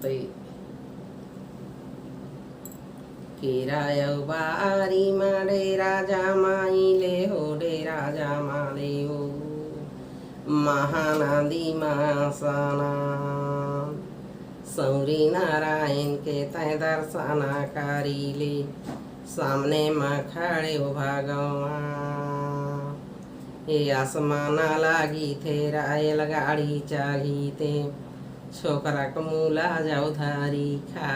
ते किरायौ बारी माडे राजा माइले हो डे राजा माले हो महानदी मासना सौरी नारायण के तय दर्शना करीले सामने में खड़े हो भगवान ये आसमाना लागी थे रायल गाड़ी चाही ते छोकरा कमूला जाऊ धारी खा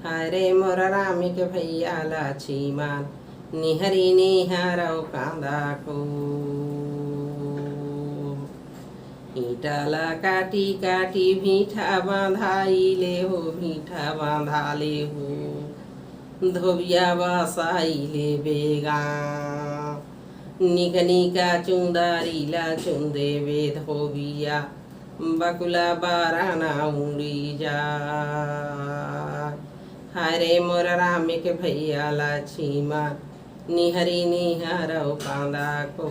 हरे मोर रामी के भैया लक्ष्मण निहरी निहारौ कांदा को ईटाला काटी काटी भीठा बांधाइले हो भीठा बांधाले हो धोबिया बसाइले बेगा निकनिका चुंदारीला चुंदेवे धोबिया बकुला बाराना उड़ी जा हरे मोर रामे के भैया लक्ष्मण निहरी निहारौ कांदा को।